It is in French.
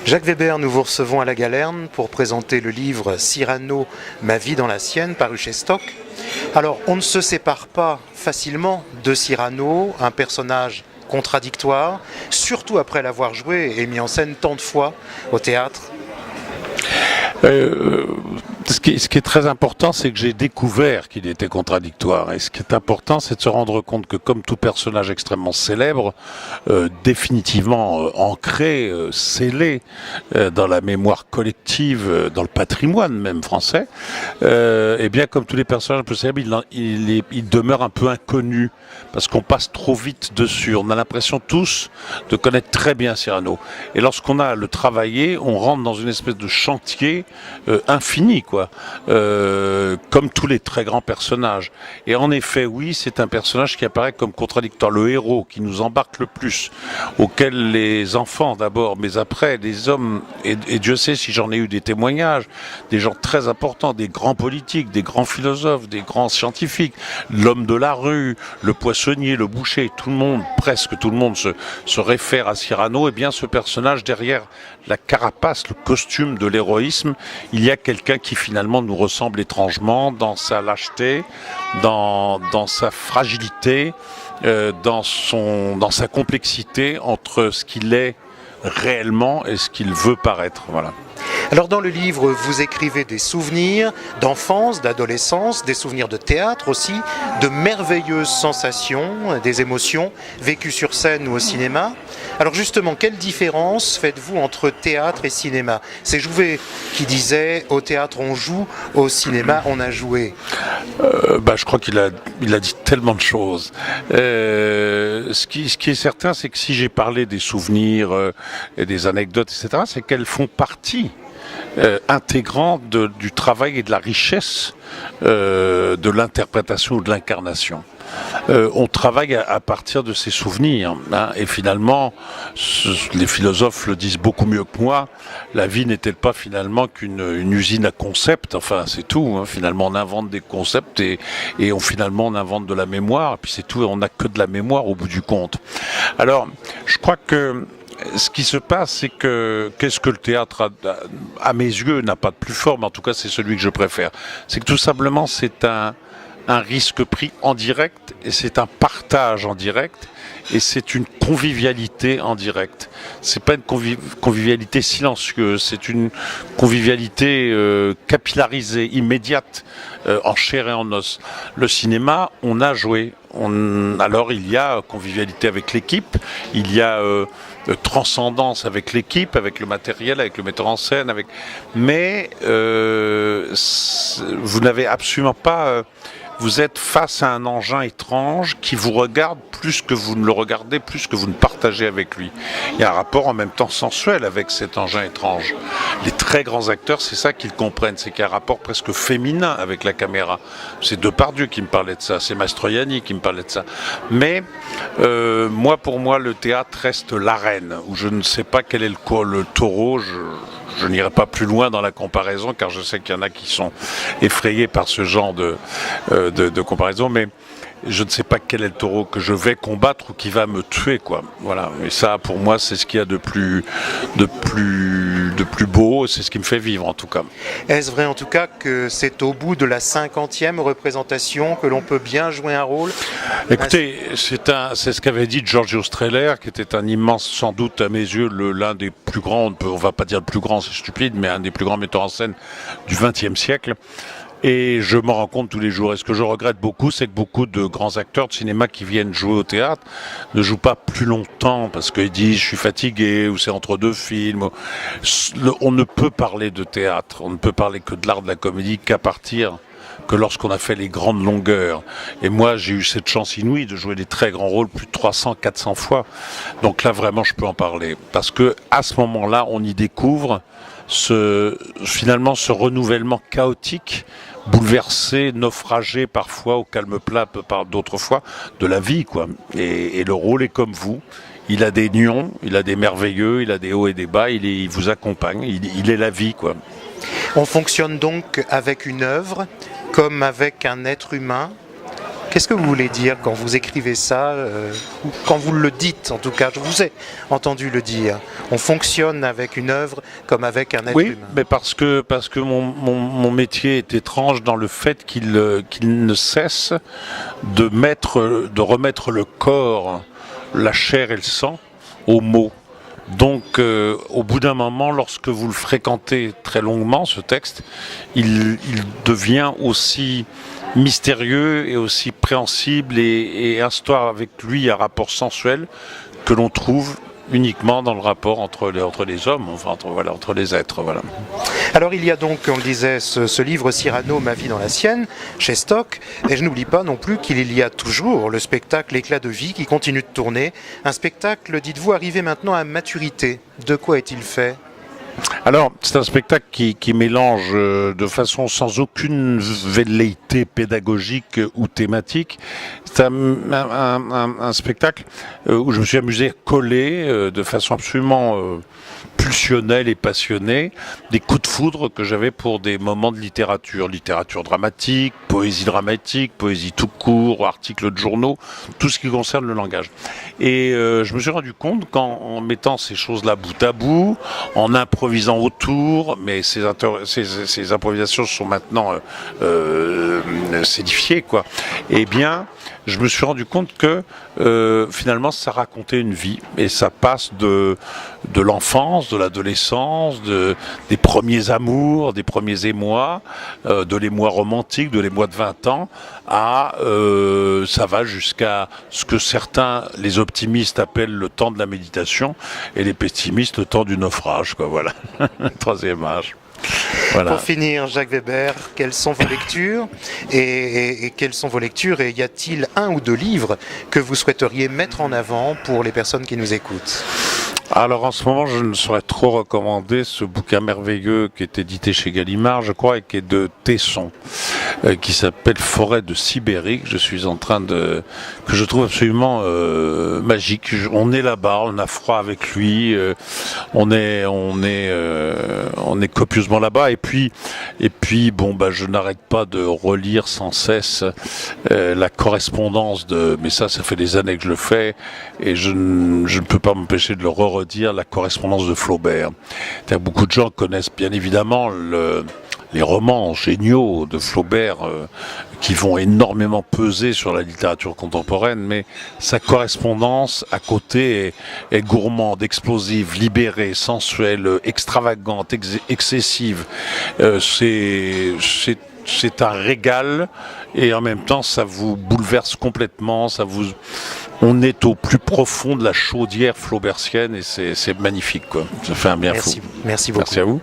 Jacques Weber, nous vous recevons à la Galerne pour présenter le livre Cyrano, ma vie dans la sienne, paru chez Stock. Alors, on ne se sépare pas facilement de Cyrano, un personnage contradictoire, surtout après l'avoir joué et mis en scène tant de fois au théâtre. Ce qui est très important, c'est que j'ai découvert qu'il était contradictoire. Et ce qui est important, c'est de se rendre compte que, comme tout personnage extrêmement célèbre, définitivement ancré, scellé dans la mémoire collective, dans le patrimoine même français, et bien comme tous les personnages un peu célèbres, il demeure un peu inconnu parce qu'on passe trop vite dessus. On a l'impression tous de connaître très bien Cyrano. Et lorsqu'on a à le travailler, on rentre dans une espèce de chantier infini, quoi. Comme tous les très grands personnages. Et en effet, oui, c'est un personnage qui apparaît comme contradictoire. Le héros qui nous embarque le plus, auquel les enfants d'abord, mais après les hommes, et Dieu sait si j'en ai eu des témoignages, des gens très importants, des grands politiques, des grands philosophes, des grands scientifiques, l'homme de la rue, le poissonnier, le boucher, tout le monde, presque tout le monde se réfère à Cyrano. Et bien ce personnage, derrière la carapace, le costume de l'héroïsme, il y a quelqu'un qui finalement nous ressemble étrangement dans sa lâcheté, dans sa fragilité, dans sa complexité entre ce qu'il est réellement et ce qu'il veut paraître. Voilà. Alors dans le livre, vous écrivez des souvenirs d'enfance, d'adolescence, des souvenirs de théâtre aussi, de merveilleuses sensations, des émotions vécues sur scène ou au cinéma. Alors justement, quelle différence faites-vous entre théâtre et cinéma ? C'est Jouvet qui disait « au théâtre on joue, au cinéma on a joué ». Je crois qu'il a dit tellement de choses. Ce qui est certain, c'est que si j'ai parlé des souvenirs et des anecdotes, etc., c'est qu'elles font partie intégrante du travail et de la richesse de l'interprétation ou de l'incarnation. On travaille à partir de ces souvenirs, hein, et finalement, les philosophes le disent beaucoup mieux que moi, la vie n'est-elle pas finalement qu'une usine à concepts, enfin c'est tout, hein, finalement on invente des concepts et finalement on invente de la mémoire, et puis c'est tout, on n'a que de la mémoire au bout du compte. Alors, je crois que ce qui se passe, c'est que qu'est-ce que le théâtre, à mes yeux, n'a pas de plus fort, mais en tout cas c'est celui que je préfère. C'est que tout simplement c'est un risque pris en direct, et c'est un partage en direct, et c'est une convivialité en direct. C'est pas une convivialité silencieuse, c'est une convivialité capillarisée, immédiate, en chair et en os. Le cinéma, on a joué. Alors il y a convivialité avec l'équipe, il y a transcendance avec l'équipe, avec le matériel, avec le metteur en scène, mais vous n'avez absolument pas... Vous êtes face à un engin étrange qui vous regarde plus que vous ne le regardez, plus que vous ne partagez avec lui. Il y a un rapport en même temps sensuel avec cet engin étrange. Les très grands acteurs, c'est ça qu'ils comprennent, c'est qu'il y a un rapport presque féminin avec la caméra. C'est Depardieu qui me parlait de ça, c'est Mastroianni qui me parlait de ça. Mais pour moi, le théâtre reste l'arène, où je ne sais pas quel est le taureau. Je n'irai pas plus loin dans la comparaison, car je sais qu'il y en a qui sont effrayés par ce genre de comparaison, mais je ne sais pas quel est le taureau que je vais combattre ou qui va me tuer, quoi. Voilà. Et ça, pour moi, c'est ce qu'il y a de plus beau, c'est ce qui me fait vivre, en tout cas. Est-ce vrai, en tout cas, que c'est au bout de la 50e représentation que l'on peut bien jouer un rôle ? Écoutez, c'est ce qu'avait dit Giorgio Strehler, qui était un immense, sans doute à mes yeux, l'un des plus grands, on va pas dire le plus grand, c'est stupide, mais un des plus grands metteurs en scène du XXe siècle. Et je m'en rends compte tous les jours. Et ce que je regrette beaucoup, c'est que beaucoup de grands acteurs de cinéma qui viennent jouer au théâtre ne jouent pas plus longtemps parce qu'ils disent je suis fatigué ou c'est entre deux films. On ne peut parler de théâtre, on ne peut parler que de l'art de la comédie que lorsqu'on a fait les grandes longueurs. Et moi, j'ai eu cette chance inouïe de jouer des très grands rôles plus de 300, 400 fois. Donc là, vraiment, je peux en parler. Parce que à ce moment-là, on y découvre finalement ce renouvellement chaotique, bouleversé, naufragé parfois au calme plat par d'autres fois de la vie, quoi. Et le rôle est comme vous. Il a des nions, il a des merveilleux, il a des hauts et des bas, il vous accompagne, il est la vie, quoi. On fonctionne donc avec une œuvre comme avec un être humain. Qu'est-ce que vous voulez dire quand vous écrivez ça, ou quand vous le dites en tout cas? Je vous ai entendu le dire. On fonctionne avec une œuvre comme avec un être Oui, humain. mais parce que mon métier est étrange dans le fait qu'il ne cesse de remettre le corps, la chair et le sang aux mots. Donc, au bout d'un moment, lorsque vous le fréquentez très longuement, ce texte, il devient aussi mystérieux et aussi préhensible et instaure avec lui un rapport sensuel que l'on trouve uniquement dans le rapport entre les hommes, enfin entre les êtres. Voilà. Alors il y a donc, on le disait, ce livre Cyrano, Ma vie dans la sienne, chez Stock, et je n'oublie pas non plus qu'il y a toujours le spectacle Éclat de vie qui continue de tourner. Un spectacle, dites-vous, arrivé maintenant à maturité. De quoi est-il fait ? Alors, c'est un spectacle qui mélange de façon sans aucune velléité pédagogique ou thématique. C'est un spectacle où je me suis amusé à coller de façon absolument pulsionnelle et passionnée des coups de foudre que j'avais pour des moments de littérature dramatique, poésie tout court, articles de journaux, tout ce qui concerne le langage. Et je me suis rendu compte qu'en mettant ces choses-là bout à bout, en improvisant autour, mais ces improvisations sont maintenant sédifiées, quoi. Eh bien, je me suis rendu compte que finalement ça racontait une vie et ça passe de l'enfance, de l'adolescence, des premiers amours, des premiers émois, de l'émoi romantique, de l'émoi de 20 ans, à ça va jusqu'à ce que certains, les optimistes, appellent le temps de la méditation et les pessimistes le temps du naufrage, quoi. Voilà, troisième âge. Voilà. Pour finir, Jacques Weber, quelles sont vos lectures et quelles sont vos lectures et y a-t-il un ou deux livres que vous souhaiteriez mettre en avant pour les personnes qui nous écoutent ? Alors en ce moment, je ne saurais trop recommander ce bouquin merveilleux qui est édité chez Gallimard, je crois, et qui est de Tesson, qui s'appelle Forêt de Sibérie, que je suis en train que je trouve absolument magique. On est là-bas, on a froid avec lui, on est copieusement là-bas, et puis bon, je n'arrête pas de relire sans cesse la correspondance mais ça fait des années que je le fais, et je ne peux pas m'empêcher de le redire, la correspondance de Flaubert. Beaucoup de gens connaissent bien évidemment les romans géniaux de Flaubert qui vont énormément peser sur la littérature contemporaine, mais sa correspondance à côté est gourmande, explosive, libérée, sensuelle, extravagante, excessive. C'est un régal et en même temps ça vous bouleverse complètement, on est au plus profond de la chaudière flaubertienne et c'est magnifique, quoi. Ça fait un bien fou. Merci beaucoup. Merci à vous.